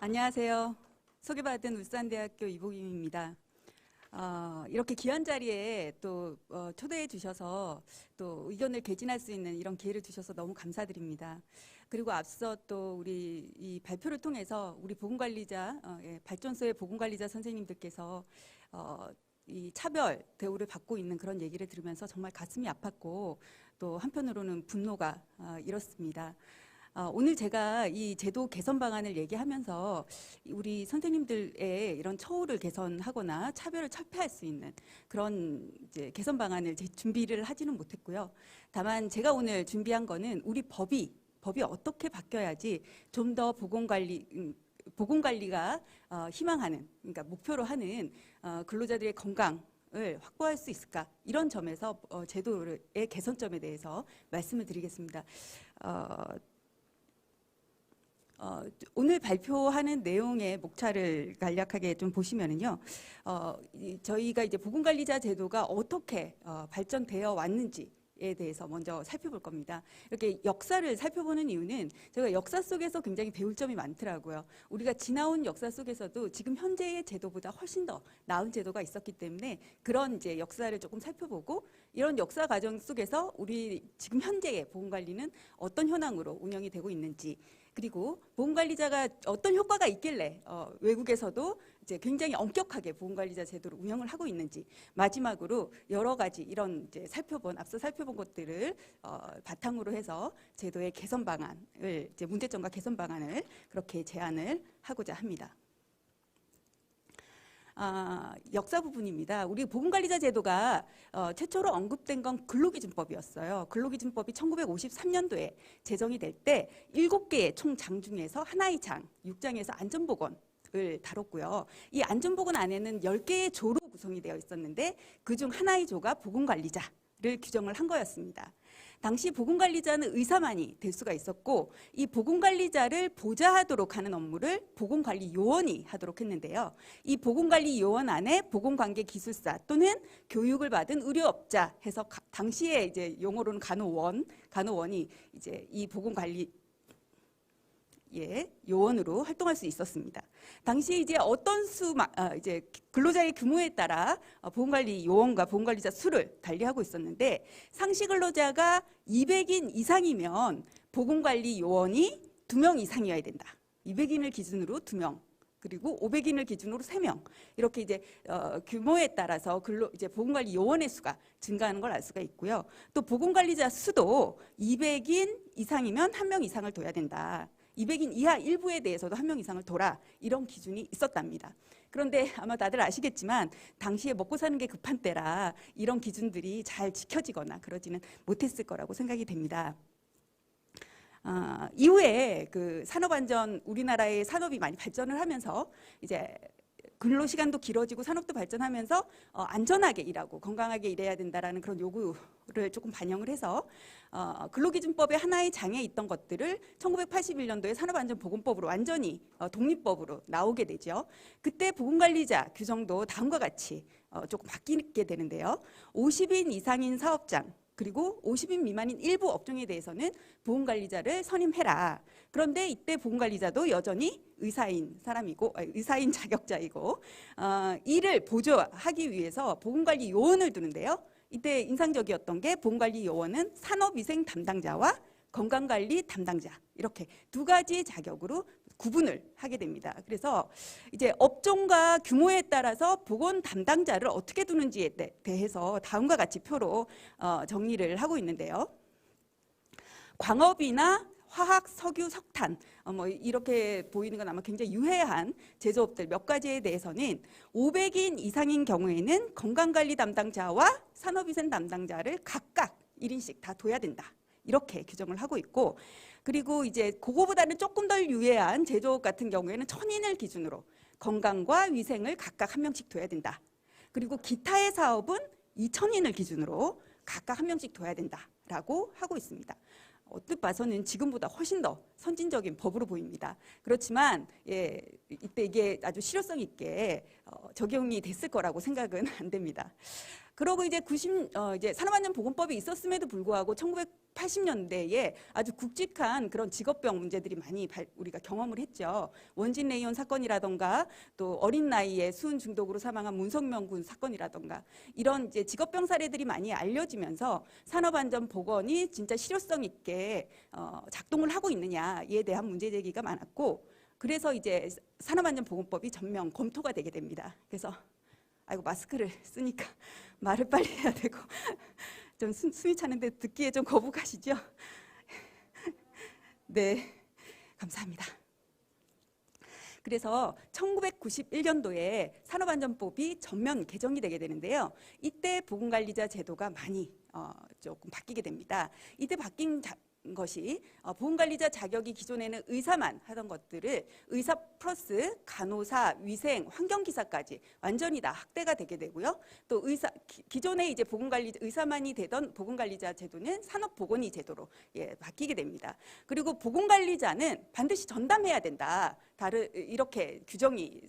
안녕하세요. 소개받은 울산대학교 이복임입니다. 이렇게 귀한 자리에 또 초대해 주셔서 또 의견을 개진할 수 있는 이런 기회를 주셔서 너무 감사드립니다. 그리고 앞서 또 우리 이 발표를 통해서 우리 보건관리자, 발전소의 보건관리자 선생님들께서 이 차별 대우를 받고 있는 그런 얘기를 들으면서 정말 가슴이 아팠고 또 한편으로는 분노가 일었습니다. 오늘 제가 이 제도 개선 방안을 얘기하면서 우리 선생님들의 이런 처우를 개선하거나 차별을 철폐할 수 있는 그런 이제 개선 방안을 준비를 하지는 못했고요. 다만 제가 오늘 준비한 거는 우리 법이 어떻게 바뀌어야지 좀 더 보건관리가 희망하는, 그러니까 목표로 하는 근로자들의 건강을 확보할 수 있을까? 이런 점에서 제도의 개선점에 대해서 말씀을 드리겠습니다. 오늘 발표하는 내용의 목차를 간략하게 좀 보시면은요, 저희가 이제 보건관리자 제도가 어떻게 발전되어 왔는지에 대해서 먼저 살펴볼 겁니다. 이렇게 역사를 살펴보는 이유는 제가 역사 속에서 굉장히 배울 점이 많더라고요. 우리가 지나온 역사 속에서도 지금 현재의 제도보다 훨씬 더 나은 제도가 있었기 때문에 그런 이제 역사를 조금 살펴보고 이런 역사 과정 속에서 우리 지금 현재의 보건관리는 어떤 현황으로 운영이 되고 있는지, 그리고 보건관리자가 어떤 효과가 있길래 외국에서도 이제 굉장히 엄격하게 보건관리자 제도를 운영을 하고 있는지, 마지막으로 여러 가지 이런 이제 앞서 살펴본 것들을 바탕으로 해서 제도의 개선 방안을, 이제 문제점과 개선 방안을 그렇게 제안을 하고자 합니다. 역사 부분입니다. 우리 보건관리자 제도가 최초로 언급된 건 근로기준법이었어요. 근로기준법이 1953년도에 제정이 될 때 7개의 총장 중에서 하나의 장, 6장에서 안전보건을 다뤘고요. 이 안전보건 안에는 10개의 조로 구성이 되어 있었는데 그중 하나의 조가 보건관리자를 규정을 한 거였습니다. 당시 보건관리자는 의사만이 될 수가 있었고 이 보건관리자를 보좌하도록 하는 업무를 보건관리요원이 하도록 했는데요. 이 보건관리요원 안에 보건관계기술사 또는 교육을 받은 의료업자 해서 당시에 이제 용어로는 간호원이 이제 이 보건관리 요원으로 활동할 수 있었습니다. 당시에 이제 어떤 이제 근로자의 규모에 따라 보건관리 요원과 보건관리자 수를 달리하고 있었는데 상시 근로자가 200인 이상이면 보건관리 요원이 2명 이상이어야 된다. 200인을 기준으로 2명. 그리고 500인을 기준으로 3명. 이렇게 이제 규모에 따라서 이제 보건관리 요원의 수가 증가하는 걸 알 수가 있고요. 또 보건관리자 수도 200인 이상이면 1명 이상을 둬야 된다. 200인 이하 일부에 대해서도 1명 이상을 둬라, 이런 기준이 있었답니다. 그런데 아마 다들 아시겠지만 당시에 먹고 사는 게 급한 때라 이런 기준들이 잘 지켜지거나 그러지는 못했을 거라고 생각이 됩니다. 이후에 그 산업안전, 우리나라의 산업이 많이 발전을 하면서 이제 근로시간도 길어지고 산업도 발전하면서 안전하게 일하고 건강하게 일해야 된다라는 그런 요구를 조금 반영을 해서 근로기준법의 하나의 장에 있던 것들을 1981년도에 산업안전보건법으로 완전히 독립법으로 나오게 되죠. 그때 보건관리자 규정도 다음과 같이 조금 바뀌게 되는데요. 50인 이상인 사업장, 그리고 50인 미만인 일부 업종에 대해서는 보건관리자를 선임해라. 그런데 이때 보건관리자도 여전히 의사인 사람이고, 의사인 자격자이고, 이를 보조하기 위해서 보건관리 요원을 두는데요. 이때 인상적이었던 게 보건관리 요원은 산업위생 담당자와 건강관리 담당자, 이렇게 두 가지 자격으로 구분을 하게 됩니다. 그래서 이제 업종과 규모에 따라서 보건 담당자를 어떻게 두는지에 대해서 다음과 같이 표로 정리를 하고 있는데요. 광업이나 화학, 석유, 석탄 뭐 이렇게 보이는 건 아마 굉장히 유해한 제조업들 몇 가지에 대해서는 500인 이상인 경우에는 건강관리 담당자와 산업위생 담당자를 각각 1인씩 다 둬야 된다. 이렇게 규정을 하고 있고, 그리고 이제 그거보다는 조금 덜 유해한 제조업 같은 경우에는 1000인을 기준으로 건강과 위생을 각각 1명씩 둬야 된다. 그리고 기타의 사업은 2000인을 기준으로 각각 1명씩 둬야 된다라고 하고 있습니다. 언뜻 봐서는 지금보다 훨씬 더 선진적인 법으로 보입니다. 그렇지만 이때 이게 아주 실효성 있게 적용이 됐을 거라고 생각은 안 됩니다. 그러고 이제 산업안전보건법이 있었음에도 불구하고 1980년대에 아주 굵직한 그런 직업병 문제들이 많이 우리가 경험을 했죠. 원진 레이온 사건이라던가 또 어린 나이에 수은 중독으로 사망한 문성명 군 사건이라던가 이런 이제 직업병 사례들이 많이 알려지면서 산업안전보건이 진짜 실효성 있게 작동을 하고 있느냐에 대한 문제 제기가 많았고, 그래서 이제 산업안전보건법이 전면 검토가 되게 됩니다. 그래서 아이고 마스크를 쓰니까 말을 빨리 해야 되고 좀 숨이 차는데 듣기에 좀 거북하시죠? 네, 감사합니다. 그래서 1991년도에 산업안전법이 전면 개정이 되게 되는데요. 이때 보건관리자 제도가 많이 조금 바뀌게 됩니다. 이때 바뀐 것이 보건관리자 자격이 기존에는 의사만 하던 것들을 의사 플러스 간호사, 위생, 환경기사까지 완전히 다 확대가 되게 되고요. 또 기존에 이제 의사만이 되던 보건관리자 제도는 산업보건의 제도로 바뀌게 됩니다. 그리고 보건관리자는 반드시 전담해야 된다. 이렇게 규정이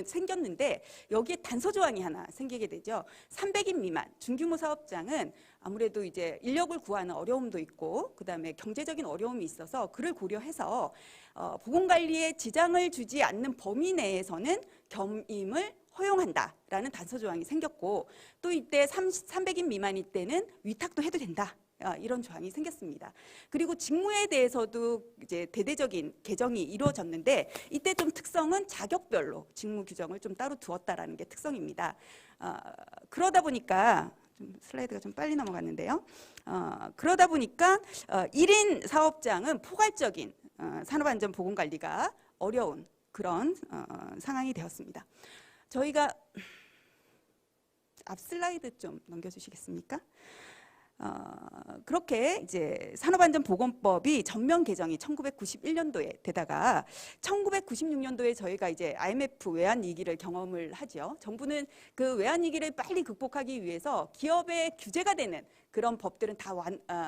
생겼는데 여기에 단서 조항이 하나 생기게 되죠. 300인 미만 중규모 사업장은 아무래도 이제 인력을 구하는 어려움도 있고 그다음에 경제적인 어려움이 있어서 그를 고려해서 보건관리에 지장을 주지 않는 범위 내에서는 겸임을 허용한다라는 단서 조항이 생겼고, 또 이때 300인 미만일 때는 위탁도 해도 된다. 이런 조항이 생겼습니다. 그리고 직무에 대해서도 이제 대대적인 개정이 이루어졌는데 이때 좀 특성은 자격별로 직무 규정을 좀 따로 두었다라는 게 특성입니다. 그러다 보니까 좀 슬라이드가 좀 빨리 넘어갔는데요. 그러다 보니까 1인 사업장은 포괄적인 산업안전보건관리가 어려운 그런 상황이 되었습니다. 저희가 앞 슬라이드 좀 넘겨주시겠습니까? 그렇게 이제 산업안전보건법이 전면 개정이 1991년도에 되다가 1996년도에 저희가 이제 IMF 외환위기를 경험을 하죠. 정부는 그 외환위기를 빨리 극복하기 위해서 기업의 규제가 되는 그런 법들은 다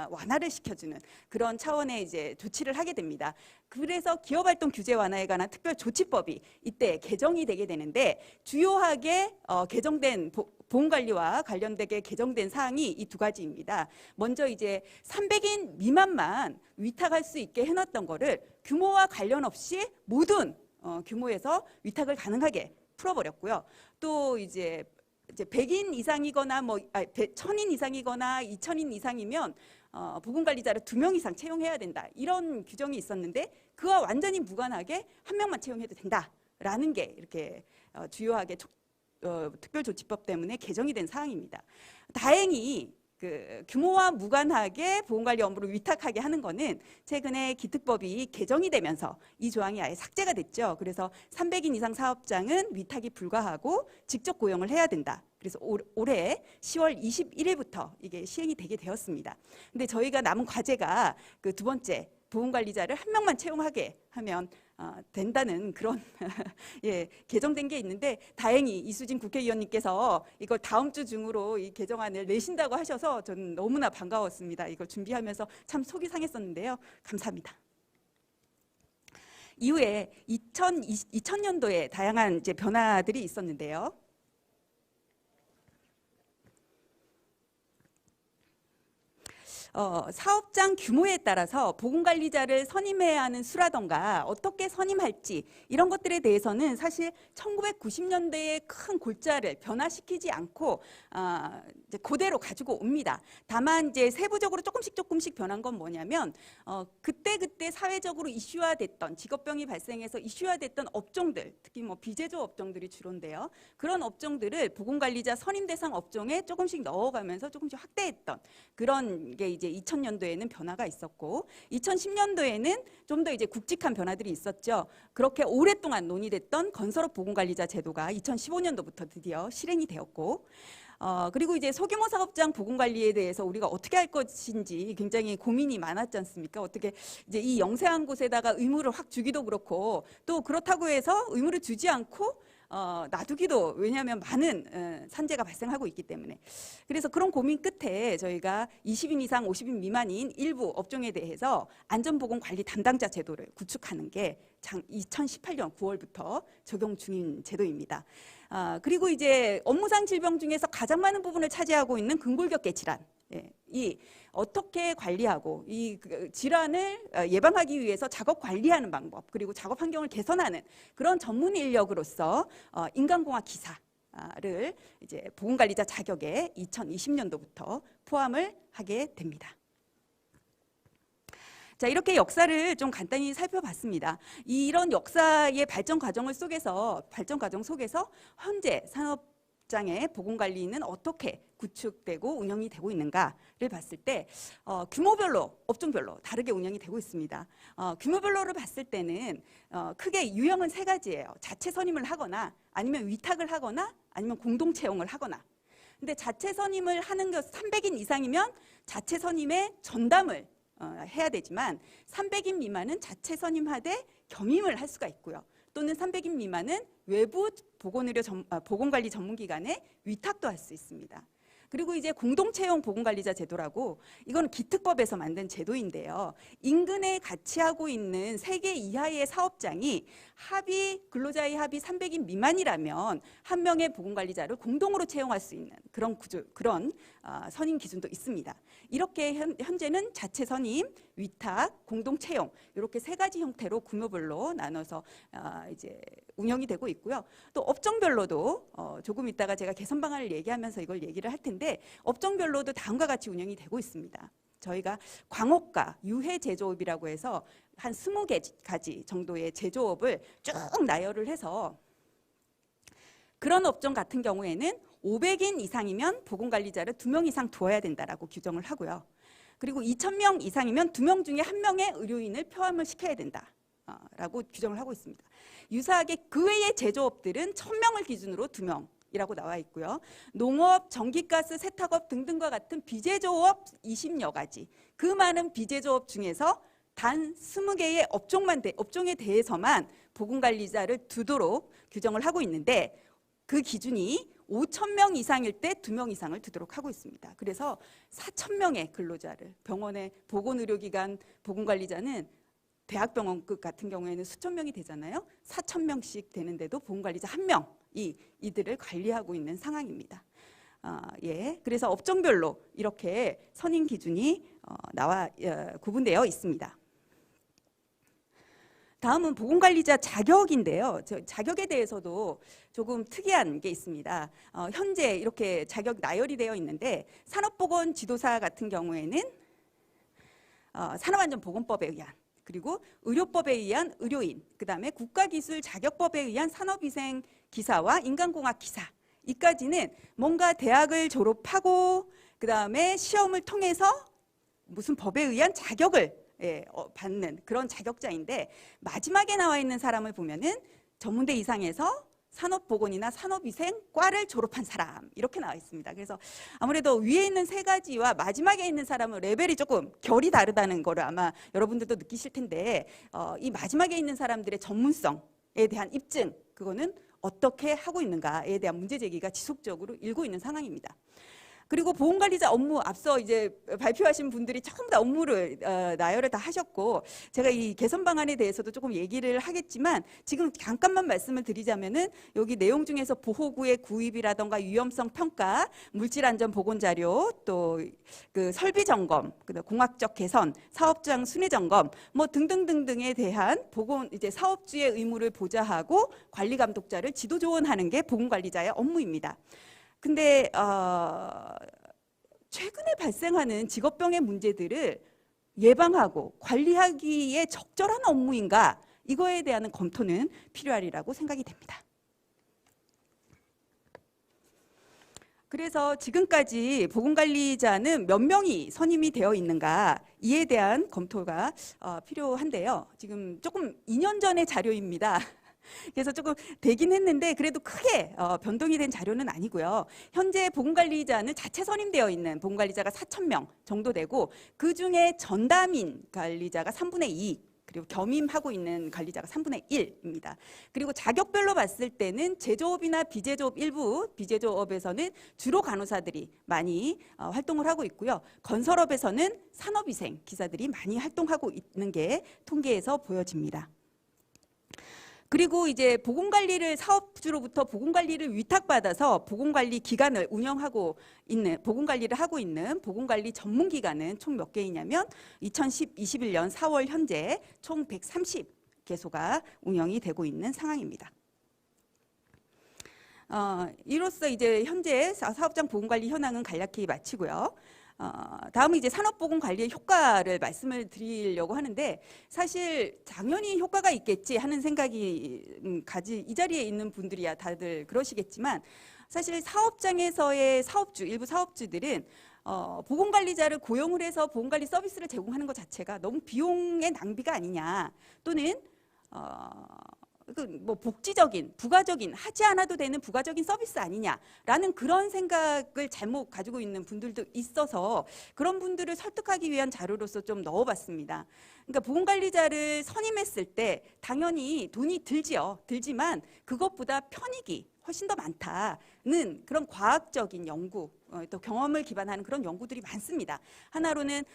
완화를 시켜주는 그런 차원의 이제 조치를 하게 됩니다. 그래서 기업활동 규제 완화에 관한 특별조치법이 이때 개정이 되게 되는데 주요하게 개정된 보건관리와 관련되게 개정된 사항이 이 두 가지입니다. 먼저 이제 300인 미만만 위탁할 수 있게 해놨던 거를 규모와 관련 없이 모든 규모에서 위탁을 가능하게 풀어버렸고요. 또 이제 100인 이상이거나 1000인 이상이거나 2000인 이상이면 보건관리자를 2명 이상 채용해야 된다. 이런 규정이 있었는데 그와 완전히 무관하게 1명만 채용해도 된다라는 게 이렇게 주요하게 특별조치법 때문에 개정이 된 사항입니다. 다행히 그 규모와 무관하게 보건관리 업무를 위탁하게 하는 거는 최근에 기특법이 개정이 되면서 이 조항이 아예 삭제가 됐죠. 그래서 300인 이상 사업장은 위탁이 불가하고 직접 고용을 해야 된다. 그래서 올해 10월 21일부터 이게 시행이 되게 되었습니다. 근데 저희가 남은 과제가 그 두 번째 보건관리자를 1명만 채용하게 하면 된다는 그런 개정된 게 있는데 다행히 이수진 국회의원님께서 이걸 다음 주 중으로 이 개정안을 내신다고 하셔서 저는 너무나 반가웠습니다. 이걸 준비하면서 참 속이 상했었는데요. 감사합니다. 이후에 2000년도에 다양한 이제 변화들이 있었는데요. 사업장 규모에 따라서 보건관리자를 선임해야 하는 수라던가 어떻게 선임할지 이런 것들에 대해서는 사실 1990년대의 큰 골자를 변화시키지 않고 이제 그대로 가지고 옵니다. 다만 이제 세부적으로 조금씩 변한 건 뭐냐면 그때 사회적으로 이슈화됐던 직업병이 발생해서 이슈화됐던 업종들, 특히 뭐 비제조 업종들이 주로인데요. 그런 업종들을 보건관리자 선임 대상 업종에 조금씩 넣어가면서 조금씩 확대했던 그런 게 이제 2000년도에는 변화가 있었고 2010년도에는 좀 더 이제 굵직한 변화들이 있었죠. 그렇게 오랫동안 논의됐던 건설업 보건관리자 제도가 2015년도부터 드디어 실행이 되었고 그리고 이제 소규모 사업장 보건관리에 대해서 우리가 어떻게 할 것인지 굉장히 고민이 많았지 않습니까? 어떻게 이제 이 영세한 곳에다가 의무를 확 주기도 그렇고 또 그렇다고 해서 의무를 주지 않고 놔두기도, 왜냐하면 많은 산재가 발생하고 있기 때문에. 그래서 그런 고민 끝에 저희가 20인 이상 50인 미만인 일부 업종에 대해서 안전보건관리 담당자 제도를 구축하는 게 2018년 9월부터 적용 중인 제도입니다. 그리고 이제 업무상 질병 중에서 가장 많은 부분을 차지하고 있는 근골격계 질환, 이 어떻게 관리하고 이 질환을 예방하기 위해서 작업 관리하는 방법, 그리고 작업 환경을 개선하는 그런 전문 인력으로서 인간공학 기사를 이제 보건관리자 자격에 2020년도부터 포함을 하게 됩니다. 자, 이렇게 역사를 좀 간단히 살펴봤습니다. 이런 역사의 발전 과정 속에서 현재 산업장의 보건관리는 어떻게 구축되고 운영이 되고 있는가를 봤을 때 규모별로, 업종별로 다르게 운영이 되고 있습니다. 규모별로를 봤을 때는 크게 유형은 세 가지예요. 자체 선임을 하거나 아니면 위탁을 하거나 아니면 공동 채용을 하거나. 근데 자체 선임을 하는 것 300인 이상이면 자체 선임의 전담을 해야 되지만 300인 미만은 자체 선임하되 겸임을 할 수가 있고요. 또는 300인 미만은 외부 보건관리 전문기관에 위탁도 할 수 있습니다. 그리고 이제 공동채용 보건관리자 제도라고, 이건 기특법에서 만든 제도인데요. 인근에 같이 하고 있는 3개 이하의 사업장이 근로자의 합이 300인 미만이라면 한 명의 보건관리자를 공동으로 채용할 수 있는 그런 선임 기준도 있습니다. 이렇게 현재는 자체 선임, 위탁, 공동 채용 이렇게 세 가지 형태로 규모별로 나눠서 이제 운영이 되고 있고요. 또 업종별로도 조금 이따가 제가 개선 방안을 얘기하면서 이걸 얘기를 할 텐데, 업종별로도 다음과 같이 운영이 되고 있습니다. 저희가 광업과 유해 제조업이라고 해서 한 20가지 정도의 제조업을 쭉 나열을 해서, 그런 업종 같은 경우에는 500인 이상이면 보건관리자를 2명 이상 두어야 된다라고 규정을 하고요. 그리고 2000명 이상이면 2명 중에 1명의 의료인을 포함을 시켜야 된다라고 규정을 하고 있습니다. 유사하게 그 외의 제조업들은 1000명을 기준으로 2명이라고 나와 있고요. 농업, 전기가스, 세탁업 등등과 같은 비제조업 20여 가지, 그 많은 비제조업 중에서 단 20개의 업종에 대해서만 보건관리자를 두도록 규정을 하고 있는데, 그 기준이 5,000명 이상일 때 2명 이상을 두도록 하고 있습니다. 그래서 4,000명의 근로자를, 병원의 보건의료기관 보건관리자는 대학병원급 같은 경우에는 수천 명이 되잖아요. 4,000명씩 되는데도 보건관리자 1명이 이들을 관리하고 있는 상황입니다. 그래서 업종별로 이렇게 선임 기준이 구분되어 있습니다. 다음은 보건관리자 자격인데요. 자격에 대해서도 조금 특이한 게 있습니다. 현재 이렇게 자격 나열이 되어 있는데, 산업보건지도사 같은 경우에는 산업안전보건법에 의한, 그리고 의료법에 의한 의료인, 그 다음에 국가기술자격법에 의한 산업위생기사와 인간공학기사, 이까지는 뭔가 대학을 졸업하고 그 다음에 시험을 통해서 무슨 법에 의한 자격을 받는 그런 자격자인데, 마지막에 나와 있는 사람을 보면은 전문대 이상에서 산업보건이나 산업위생과를 졸업한 사람, 이렇게 나와 있습니다. 그래서 아무래도 위에 있는 세 가지와 마지막에 있는 사람은 레벨이 조금 결이 다르다는 거를 아마 여러분들도 느끼실 텐데, 이 마지막에 있는 사람들의 전문성에 대한 입증, 그거는 어떻게 하고 있는가에 대한 문제 제기가 지속적으로 일고 있는 상황입니다. 그리고 보건관리자 업무, 앞서 이제 발표하신 분들이 전부 다 업무를 나열을 다 하셨고, 제가 이 개선 방안에 대해서도 조금 얘기를 하겠지만, 지금 잠깐만 말씀을 드리자면은 여기 내용 중에서 보호구의 구입이라던가 위험성 평가, 물질안전 보건 자료, 또 그 설비 점검, 그다음 공학적 개선, 사업장 순회 점검, 뭐 등등등등에 대한 이제 사업주의 의무를 보좌하고 관리 감독자를 지도 조언하는 게 보건관리자의 업무입니다. 근데 최근에 발생하는 직업병의 문제들을 예방하고 관리하기에 적절한 업무인가, 이거에 대한 검토는 필요하리라고 생각이 됩니다. 그래서 지금까지 보건관리자는 몇 명이 선임이 되어 있는가, 이에 대한 검토가 필요한데요. 지금 조금 2년 전의 자료입니다. 그래서 조금 되긴 했는데 그래도 크게 변동이 된 자료는 아니고요. 현재 보건관리자는 자체 선임되어 있는 보건관리자가 4,000명 정도 되고, 그중에 전담인 관리자가 3분의 2, 그리고 겸임하고 있는 관리자가 3분의 1입니다. 그리고 자격별로 봤을 때는 제조업이나 비제조업 일부 비제조업에서는 주로 간호사들이 많이 활동을 하고 있고요. 건설업에서는 산업위생 기사들이 많이 활동하고 있는 게 통계에서 보여집니다. 그리고 이제 보건관리를 사업주로부터 보건관리를 위탁받아서 보건관리 기관을 운영하고 있는 보건관리를 하고 있는 보건관리 전문기관은 총 몇 개이냐면 2021년 4월 현재 총 130개소가 운영이 되고 있는 상황입니다. 이로써 이제 현재 사업장 보건관리 현황은 간략히 마치고요. 다음은 이제 산업보건관리의 효과를 말씀을 드리려고 하는데 사실 당연히 효과가 있겠지 하는 생각이 이 자리에 있는 분들이야 다들 그러시겠지만 사실 사업장에서의 일부 사업주들은 보건관리자를 고용을 해서 보건관리 서비스를 제공하는 것 자체가 너무 비용의 낭비가 아니냐 또는 뭐 복지적인, 부가적인, 하지 않아도 되는 부가적인 서비스 아니냐라는 그런 생각을 잘못 가지고 있는 분들도 있어서 그런 분들을 설득하기 위한 자료로서 좀 넣어봤습니다. 그러니까 보건관리자를 선임했을 때 당연히 돈이 들지만 그것보다 편익이 훨씬 더 많다는 그런 과학적인 연구, 또 경험을 기반하는 그런 연구들이 많습니다. 하나로는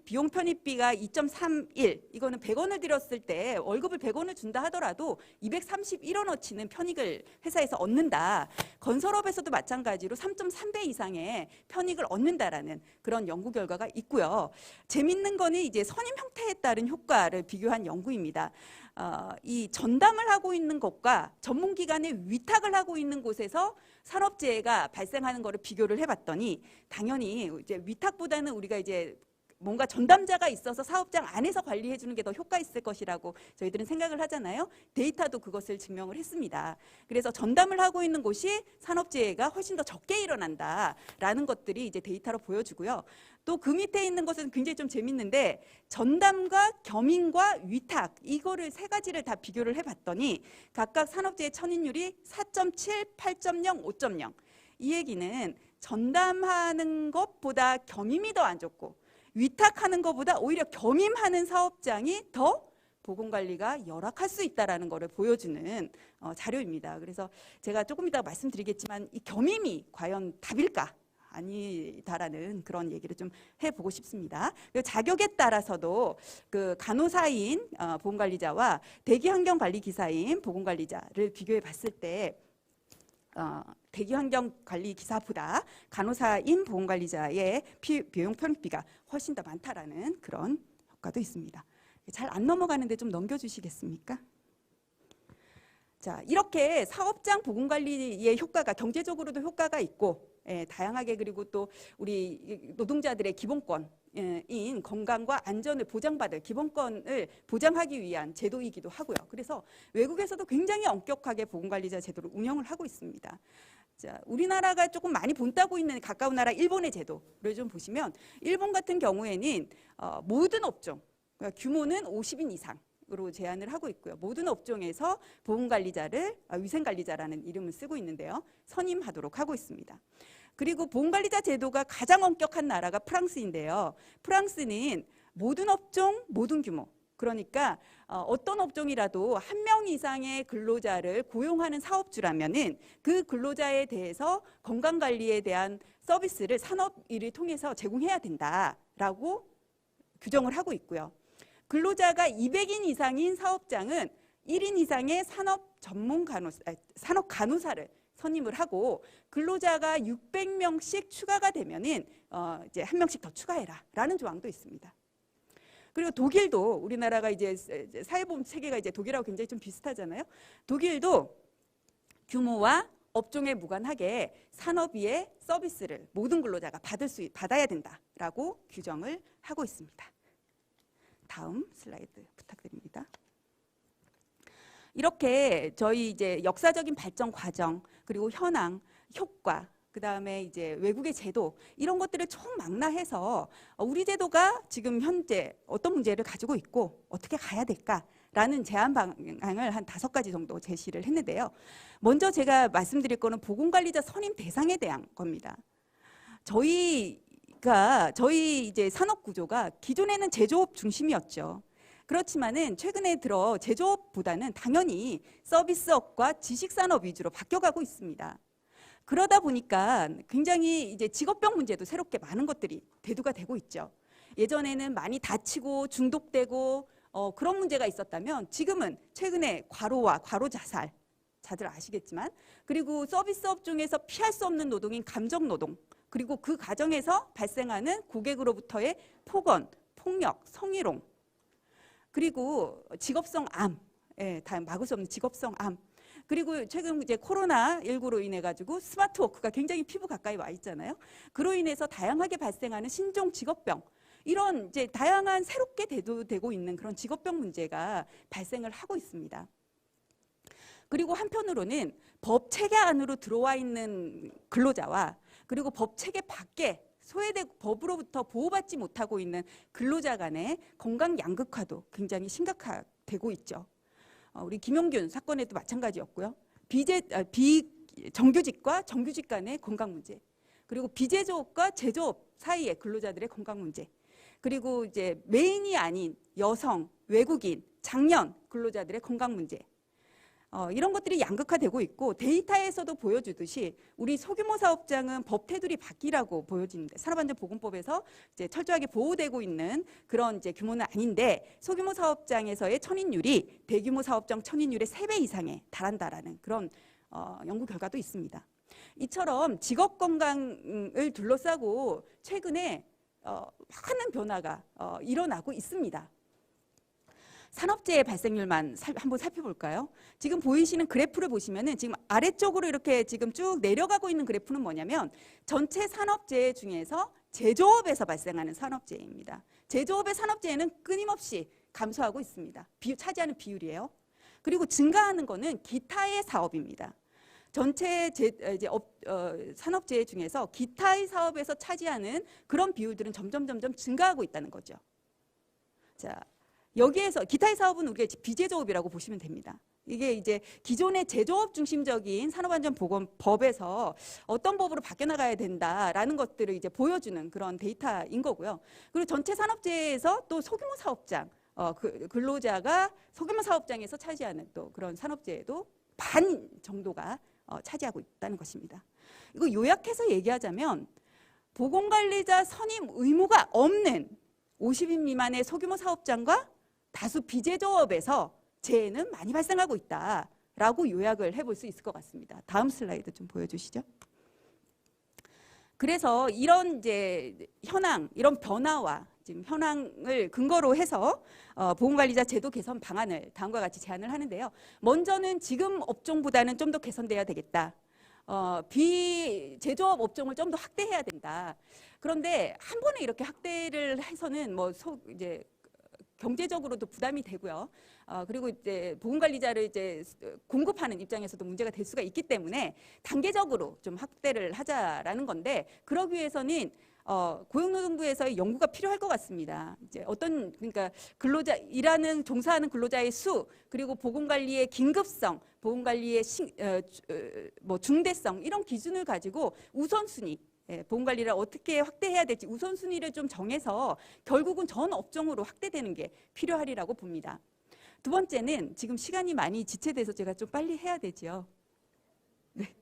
비용 편입비가 2.31, 이거는 100원을 들였을 때 월급을 100원을 준다 하더라도 231원어치는 편익을 회사에서 얻는다. 건설업에서도 마찬가지로 3.3배 이상의 편익을 얻는다라는 그런 연구 결과가 있고요. 재밌는 거는 이제 선임 형태에 따른 효과를 비교한 연구입니다. 이 전담을 하고 있는 것과 전문기관에 위탁을 하고 있는 곳에서 산업재해가 발생하는 거를 비교를 해봤더니 당연히 이제 위탁보다는 우리가 이제 뭔가 전담자가 있어서 사업장 안에서 관리해 주는 게 더 효과 있을 것이라고 저희들은 생각을 하잖아요. 데이터도 그것을 증명을 했습니다. 그래서 전담을 하고 있는 곳이 산업재해가 훨씬 더 적게 일어난다라는 것들이 이제 데이터로 보여주고요. 또 그 밑에 있는 것은 굉장히 좀 재밌는데 전담과 겸임과 위탁 이거를 세 가지를 다 비교를 해봤더니 각각 산업재해 천인율이 4.7, 8.0, 5.0 이 얘기는 전담하는 것보다 겸임이 더 안 좋고 위탁하는 것보다 오히려 겸임하는 사업장이 더 보건관리가 열악할 수 있다는 것을 보여주는 자료입니다. 그래서 제가 조금 이따가 말씀드리겠지만 이 겸임이 과연 답일까? 아니다라는 그런 얘기를 좀 해보고 싶습니다. 자격에 따라서도 그 간호사인 보건관리자와 대기환경관리기사인 보건관리자를 비교해 봤을 때 대기환경관리기사보다 간호사인 보건관리자의 비용 편익비가 훨씬 더 많다라는 그런 효과도 있습니다. 잘 안 넘어가는데 좀 넘겨주시겠습니까? 자, 이렇게 사업장 보건관리의 효과가 경제적으로도 효과가 있고 다양하게 그리고 또 우리 노동자들의 기본권인 건강과 안전을 보장받을 기본권을 보장하기 위한 제도이기도 하고요. 그래서 외국에서도 굉장히 엄격하게 보건관리자 제도를 운영을 하고 있습니다. 자, 우리나라가 조금 많이 본따고 있는 가까운 나라 일본의 제도를 좀 보시면 일본 같은 경우에는 모든 업종, 그러니까 규모는 50인 이상으로 제한을 하고 있고요. 모든 업종에서 보건관리자를 위생관리자라는 이름을 쓰고 있는데요. 선임하도록 하고 있습니다. 그리고 보건관리자 제도가 가장 엄격한 나라가 프랑스인데요. 프랑스는 모든 업종, 모든 규모, 그러니까 어떤 업종이라도 한 명 이상의 근로자를 고용하는 사업주라면은 그 근로자에 대해서 건강관리에 대한 서비스를 산업위를 통해서 제공해야 된다라고 규정을 하고 있고요. 근로자가 200인 이상인 사업장은 1인 이상의 산업 간호사를 선임을 하고 근로자가 600명씩 추가가 되면은 이제 한 명씩 더 추가해라라는 조항도 있습니다. 그리고 독일도 우리나라가 이제 사회보험 체계가 이제 독일하고 굉장히 좀 비슷하잖아요. 독일도 규모와 업종에 무관하게 산업위의 서비스를 모든 근로자가 받아야 된다라고 규정을 하고 있습니다. 다음 슬라이드 부탁드립니다. 이렇게 저희 이제 역사적인 발전 과정 그리고 현황, 효과, 그 다음에 이제 외국의 제도 이런 것들을 총망라해서 우리 제도가 지금 현재 어떤 문제를 가지고 있고 어떻게 가야 될까라는 제안 방향을 한 5가지 정도 제시를 했는데요. 먼저 제가 말씀드릴 거는 보건관리자 선임 대상에 대한 겁니다. 저희 이제 산업 구조가 기존에는 제조업 중심이었죠. 그렇지만은 최근에 들어 제조업보다는 당연히 서비스업과 지식산업 위주로 바뀌어가고 있습니다. 그러다 보니까 굉장히 이제 직업병 문제도 새롭게 많은 것들이 대두가 되고 있죠. 예전에는 많이 다치고 중독되고 그런 문제가 있었다면 지금은 최근에 과로와 과로 자살, 다들 아시겠지만, 그리고 서비스업 중에서 피할 수 없는 노동인 감정노동, 그리고 그 과정에서 발생하는 고객으로부터의 폭언, 폭력, 성희롱, 그리고 직업성 암, 다 막을 수 없는 직업성 암, 그리고 최근 이제 코로나19로 인해 가지고 스마트 워크가 굉장히 피부 가까이 와 있잖아요. 그로 인해서 다양하게 발생하는 신종 직업병, 이런 이제 다양한 새롭게 대두되고 있는 그런 직업병 문제가 발생을 하고 있습니다. 그리고 한편으로는 법 체계 안으로 들어와 있는 근로자와 그리고 법 체계 밖에 소외되고 법으로부터 보호받지 못하고 있는 근로자 간의 건강 양극화도 굉장히 심각화되고 있죠. 우리 김용균 사건에도 마찬가지였고요. 비정규직과 정규직 간의 건강 문제, 그리고 비제조업과 제조업 사이의 근로자들의 건강 문제, 그리고 이제 메인이 아닌 여성, 외국인, 장년 근로자들의 건강 문제, 이런 것들이 양극화되고 있고, 데이터에서도 보여주듯이 우리 소규모 사업장은 법 테두리 밖이라고 보여지는데, 산업안전보건법에서 이제 철저하게 보호되고 있는 그런 이제 규모는 아닌데, 소규모 사업장에서의 천인율이 대규모 사업장 천인율의 3배 이상에 달한다라는 그런 연구 결과도 있습니다. 이처럼 직업 건강을 둘러싸고 최근에 많은 변화가 일어나고 있습니다. 산업재해 발생률만 한번 살펴볼까요? 지금 보이시는 그래프를 보시면은 지금 아래쪽으로 이렇게 지금 쭉 내려가고 있는 그래프는 뭐냐면 전체 산업재해 중에서 제조업에서 발생하는 산업재해입니다. 제조업의 산업재해는 끊임없이 감소하고 있습니다. 차지하는 비율이에요. 그리고 증가하는 거는 기타의 사업입니다. 전체 산업재해 중에서 기타의 사업에서 차지하는 그런 비율들은 점점 증가하고 있다는 거죠. 자, 여기에서 기타의 사업은 우리가 비제조업이라고 보시면 됩니다. 이게 이제 기존의 제조업 중심적인 산업안전보건법에서 어떤 법으로 바뀌어 나가야 된다라는 것들을 이제 보여주는 그런 데이터인 거고요. 그리고 전체 산업재해에서 또 소규모 사업장, 근로자가 소규모 사업장에서 차지하는 또 그런 산업재해도 반 정도가 차지하고 있다는 것입니다. 이거 요약해서 얘기하자면 보건관리자 선임 의무가 없는 50인 미만의 소규모 사업장과 다수 비제조업에서 재해는 많이 발생하고 있다라고 요약을 해볼 수 있을 것 같습니다. 다음 슬라이드 좀 보여주시죠. 그래서 이런 이제 현황, 이런 변화와 지금 현황을 근거로 해서 보건관리자 제도 개선 방안을 다음과 같이 제안을 하는데요. 먼저는 지금 업종보다는 좀 더 개선돼야 되겠다. 비제조업 업종을 좀 더 확대해야 된다. 그런데 한 번에 이렇게 확대를 해서는 이제 경제적으로도 부담이 되고요. 그리고 이제 보건관리자를 이제 공급하는 입장에서도 문제가 될 수가 있기 때문에 단계적으로 좀 확대를 하자라는 건데, 그러기 위해서는 고용노동부에서의 연구가 필요할 것 같습니다. 이제 그러니까 종사하는 근로자의 수, 그리고 보건관리의 긴급성, 보건관리의 중대성, 이런 기준을 가지고 우선순위, 보건관리를 어떻게 확대해야 될지 우선순위를 좀 정해서 결국은 전 업종으로 확대되는 게 필요하리라고 봅니다. 두 번째는 지금 시간이 많이 지체돼서 제가 좀 빨리 해야 되죠. 네,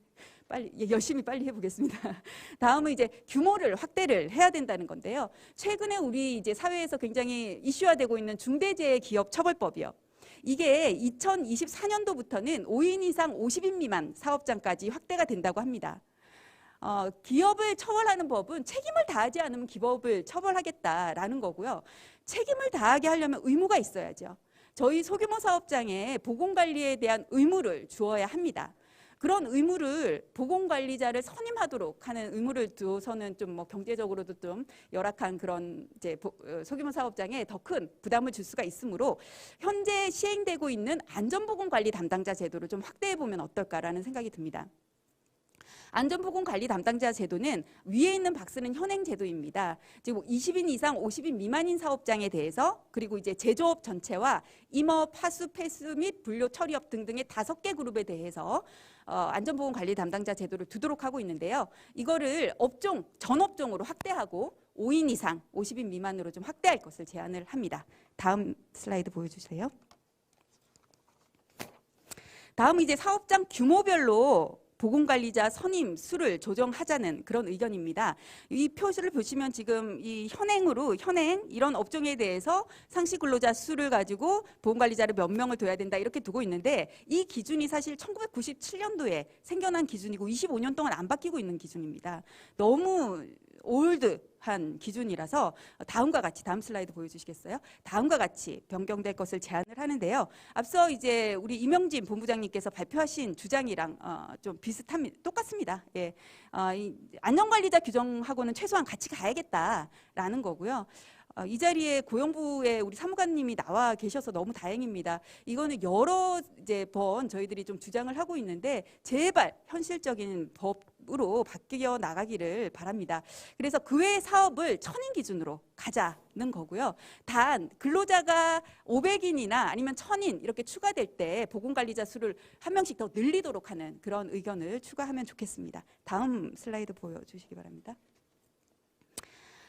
열심히 빨리 해보겠습니다. 다음은 이제 규모를 확대를 해야 된다는 건데요. 최근에 우리 이제 사회에서 굉장히 이슈화되고 있는 중대재해기업처벌법이요. 이게 2024년도부터는 5인 이상 50인 미만 사업장까지 확대가 된다고 합니다. 기업을 처벌하는 법은 책임을 다하지 않으면 기업을 처벌하겠다라는 거고요. 책임을 다하게 하려면 의무가 있어야죠. 저희 소규모 사업장에 보건관리에 대한 의무를 주어야 합니다. 그런 의무를 보건관리자를 선임하도록 하는 의무를 두어서는 좀 경제적으로도 좀 열악한 그런 이제 소규모 사업장에 더 큰 부담을 줄 수가 있으므로 현재 시행되고 있는 안전보건관리 담당자 제도를 좀 확대해 보면 어떨까라는 생각이 듭니다. 안전보건관리 담당자 제도는 위에 있는 박스는 현행 제도입니다. 지금 20인 이상 50인 미만인 사업장에 대해서, 그리고 이제 제조업 전체와 임업, 하수, 폐수 및 분료 처리업 등등의 5개 그룹에 대해서 안전보건관리 담당자 제도를 두도록 하고 있는데요. 이거를 전 업종으로 확대하고 5인 이상, 50인 미만으로 좀 확대할 것을 제안을 합니다. 다음 슬라이드 보여주세요. 다음은 이제 사업장 규모별로 보건관리자 선임 수를 조정하자는 그런 의견입니다. 이 표시를 보시면 지금 이 현행 이런 업종에 대해서 상시 근로자 수를 가지고 보건관리자를 몇 명을 둬야 된다 이렇게 두고 있는데 이 기준이 사실 1997년도에 생겨난 기준이고 25년 동안 안 바뀌고 있는 기준입니다. 너무 올드한 기준이라서 다음과 같이 다음 슬라이드 보여주시겠어요? 다음과 같이 변경될 것을 제안을 하는데요. 앞서 이제 우리 이명진 본부장님께서 발표하신 주장이랑 좀 비슷합니다. 똑같습니다. 예, 이 안전관리자 규정하고는 최소한 같이 가야겠다라는 거고요. 이 자리에 고용부의 우리 사무관님이 나와 계셔서 너무 다행입니다. 이거는 여러 이제 번 저희들이 좀 주장을 하고 있는데 제발 현실적인 법으로 바뀌어 나가기를 바랍니다. 그래서 그 외 사업을 1000인 기준으로 가자는 거고요. 단 근로자가 500인이나 아니면 1000인 이렇게 추가될 때 보건관리자 수를 한 명씩 더 늘리도록 하는 그런 의견을 추가하면 좋겠습니다. 다음 슬라이드 보여주시기 바랍니다.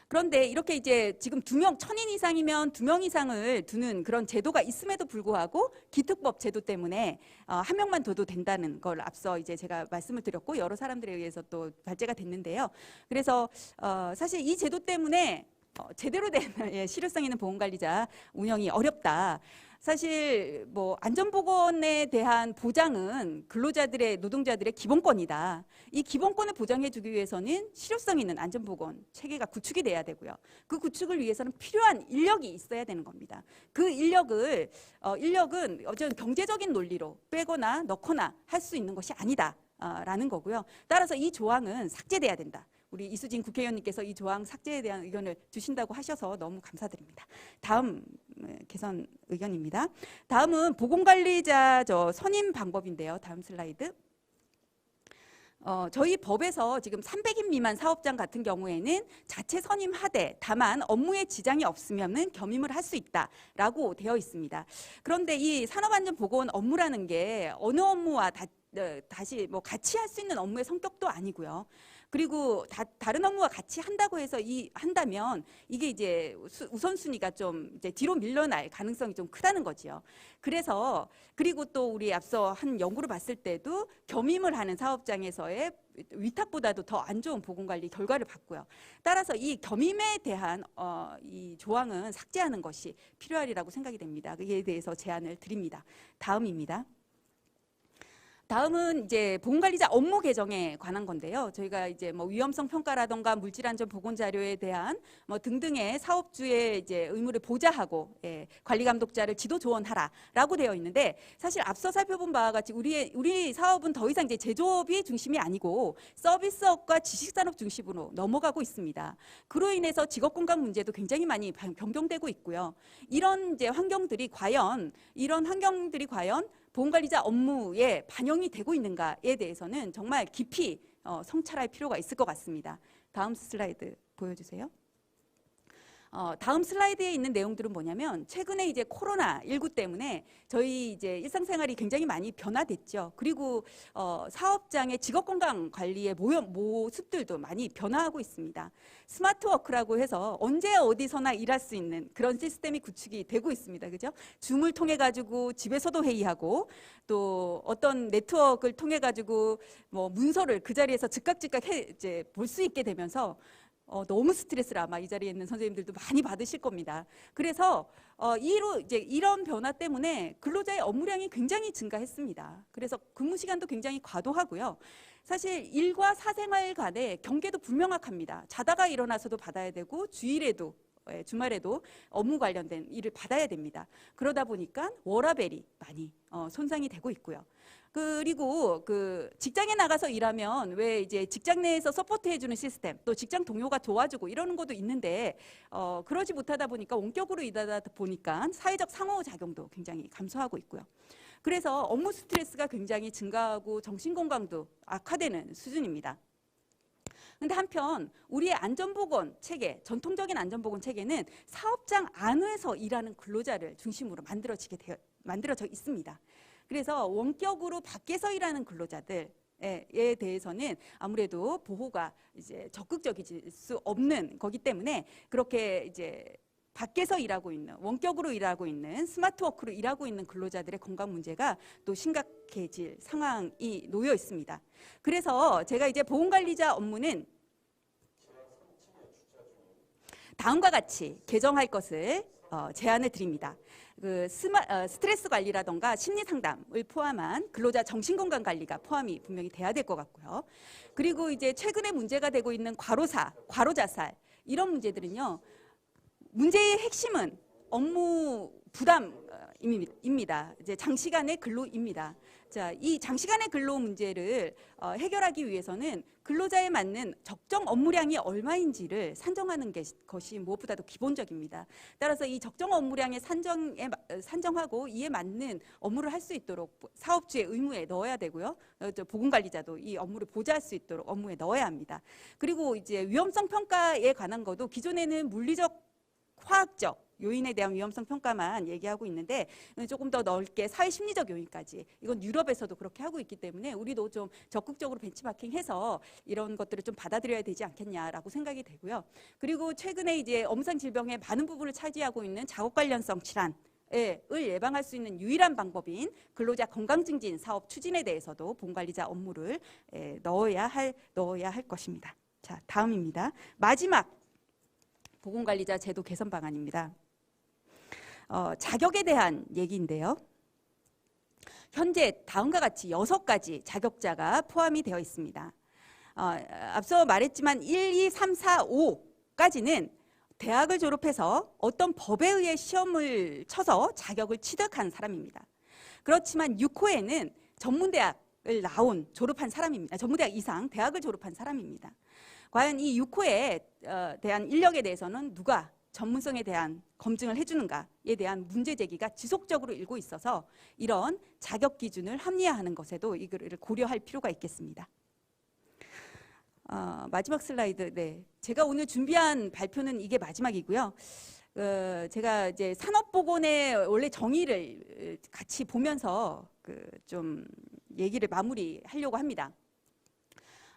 그런데 이렇게 이제 지금 2명, 1000인 이상이면 2명 이상을 두는 그런 제도가 있음에도 불구하고 기특법 제도 때문에 한 명만 둬도 된다는 걸 앞서 이제 제가 말씀을 드렸고 여러 사람들에 의해서 또 발제가 됐는데요. 그래서 사실 이 제도 때문에 제대로 된 실효성 있는 보건관리자 운영이 어렵다. 사실 뭐 안전보건에 대한 보장은 근로자들의 노동자들의 기본권이다. 이 기본권을 보장해주기 위해서는 실효성 있는 안전보건 체계가 구축이 돼야 되고요. 그 구축을 위해서는 필요한 인력이 있어야 되는 겁니다. 그 인력은 어쨌든 경제적인 논리로 빼거나 넣거나 할 수 있는 것이 아니다라는 거고요. 따라서 이 조항은 삭제돼야 된다. 우리 이수진 국회의원님께서 이 조항 삭제에 대한 의견을 주신다고 하셔서 너무 감사드립니다. 다음 개선 의견입니다. 다음은 보건관리자 선임 방법인데요. 다음 슬라이드. 저희 법에서 지금 300인 미만 사업장 같은 경우에는 자체 선임하되 다만 업무에 지장이 없으면은 겸임을 할 수 있다라고 되어 있습니다. 그런데 이 산업안전보건 업무라는 게 어느 업무와 다시 뭐 같이 할 수 있는 업무의 성격도 아니고요. 그리고 다른 업무와 같이 한다고 해서 한다면 이게 이제 우선순위가 좀 이제 뒤로 밀려날 가능성이 좀 크다는 거지요. 그래서 그리고 또 우리 앞서 한 연구를 봤을 때도 겸임을 하는 사업장에서의 위탁보다도 더 안 좋은 보건관리 결과를 봤고요. 따라서 이 겸임에 대한 이 조항은 삭제하는 것이 필요하리라고 생각이 됩니다. 이에 대해서 제안을 드립니다. 다음입니다. 다음은 이제 보건관리자 업무 개정에 관한 건데요. 저희가 이제 뭐 위험성 평가라던가 물질안전 보건 자료에 대한 뭐 등등의 사업주의 이제 의무를 보좌하고 관리 감독자를 지도 조언하라라고 되어 있는데 사실 앞서 살펴본 바와 같이 우리 사업은 더 이상 이제 제조업이 중심이 아니고 서비스업과 지식산업 중심으로 넘어가고 있습니다. 그로 인해서 직업 건강 문제도 굉장히 많이 변경되고 있고요. 이런 환경들이 과연 보건관리자 업무에 반영이 되고 있는가에 대해서는 정말 깊이 성찰할 필요가 있을 것 같습니다. 다음 슬라이드 보여주세요. 다음 슬라이드에 있는 내용들은 뭐냐면 최근에 이제 코로나19 때문에 저희 이제 일상생활이 굉장히 많이 변화됐죠. 그리고 사업장의 직업건강관리의 모습들도 많이 변화하고 있습니다. 스마트워크라고 해서 언제 어디서나 일할 수 있는 그런 시스템이 구축이 되고 있습니다. 그죠? 줌을 통해 가지고 집에서도 회의하고 또 어떤 네트워크를 통해 가지고 뭐 문서를 그 자리에서 즉각 이제 볼 수 있게 되면서 너무 스트레스를 아마 이 자리에 있는 선생님들도 많이 받으실 겁니다. 그래서 이런 변화 때문에 근로자의 업무량이 굉장히 증가했습니다. 그래서 근무 시간도 굉장히 과도하고요. 사실 일과 사생활 간의 경계도 불명확합니다. 자다가 일어나서도 받아야 되고 주말에도 업무 관련된 일을 받아야 됩니다. 그러다 보니까 워라밸이 많이 손상이 되고 있고요. 그리고 직장에 나가서 일하면 왜 이제 직장 내에서 서포트해주는 시스템, 또 직장 동료가 도와주고 이러는 것도 있는데 그러지 못하다 보니까 원격으로 일하다 보니까 사회적 상호작용도 굉장히 감소하고 있고요. 그래서 업무 스트레스가 굉장히 증가하고 정신건강도 악화되는 수준입니다. 근데 한편 우리의 안전보건 체계, 전통적인 안전보건 체계는 사업장 안에서 일하는 근로자를 중심으로 만들어져 있습니다. 그래서 원격으로 밖에서 일하는 근로자들, 에 대해서는 아무래도 보호가 이제 적극적일 수 없는 거기 때문에 그렇게 이제 밖에서 일하고 있는, 원격으로 일하고 있는, 스마트워크로 일하고 있는 근로자들의 건강 문제가 또 심각해질 상황이 놓여 있습니다. 그래서 제가 이제 보건관리자 업무는 다음과 같이 개정할 것을 제안을 드립니다. 스트레스 관리라던가 심리 상담을 포함한 근로자 정신건강 관리가 포함이 분명히 돼야 될 것 같고요. 그리고 이제 최근에 문제가 되고 있는 과로자살 이런 문제들은요. 문제의 핵심은 업무 부담입니다. 이제 장시간의 근로입니다. 자, 이 장시간의 근로 문제를 해결하기 위해서는 근로자에 맞는 적정 업무량이 얼마인지를 산정하는 것이 무엇보다도 기본적입니다. 따라서 이 적정 업무량의 산정하고 이에 맞는 업무를 할 수 있도록 사업주의 의무에 넣어야 되고요. 보건관리자도 이 업무를 보좌할 수 있도록 업무에 넣어야 합니다. 그리고 이제 위험성 평가에 관한 것도 기존에는 물리적, 화학적 요인에 대한 위험성 평가만 얘기하고 있는데 조금 더 넓게 사회심리적 요인까지, 이건 유럽에서도 그렇게 하고 있기 때문에 우리도 좀 적극적으로 벤치마킹해서 이런 것들을 좀 받아들여야 되지 않겠냐라고 생각이 되고요. 그리고 최근에 이제 업무상 질병의 많은 부분을 차지하고 있는 작업 관련성 질환 을 예방할 수 있는 유일한 방법인 근로자 건강증진 사업 추진에 대해서도 보건관리자 업무를 넣어야 할 것입니다. 자, 다음입니다. 마지막 보건관리자 제도 개선 방안입니다. 자격에 대한 얘기인데요. 현재 다음과 같이 6가지 자격자가 포함이 되어 있습니다. 앞서 말했지만 1, 2, 3, 4, 5까지는 대학을 졸업해서 어떤 법에 의해 시험을 쳐서 자격을 취득한 사람입니다. 그렇지만 6호에는 전문대학을 졸업한 사람입니다. 전문대학 이상 대학을 졸업한 사람입니다. 과연 이 6호에 대한 인력에 대해서는 누가 전문성에 대한 검증을 해주는가에 대한 문제 제기가 지속적으로 일고 있어서 이런 자격 기준을 합리화하는 것에도 이거를 고려할 필요가 있겠습니다. 마지막 슬라이드. 네, 제가 오늘 준비한 발표는 이게 마지막이고요. 제가 이제 산업보건의 원래 정의를 같이 보면서 좀 얘기를 마무리하려고 합니다.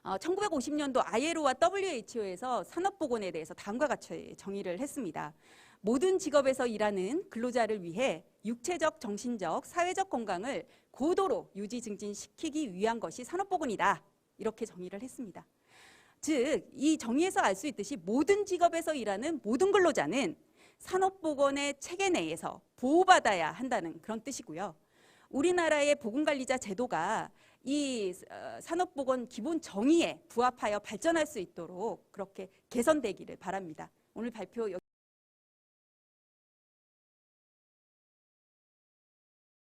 1950년도 ILO와 WHO에서 산업보건에 대해서 다음과 같이 정의를 했습니다. 모든 직업에서 일하는 근로자를 위해 육체적, 정신적, 사회적 건강을 고도로 유지 증진시키기 위한 것이 산업보건이다. 이렇게 정의를 했습니다. 즉, 이 정의에서 알 수 있듯이 모든 직업에서 일하는 모든 근로자는 산업보건의 체계 내에서 보호받아야 한다는 그런 뜻이고요. 우리나라의 보건관리자 제도가 이 산업보건 기본 정의에 부합하여 발전할 수 있도록 그렇게 개선되기를 바랍니다. 오늘 발표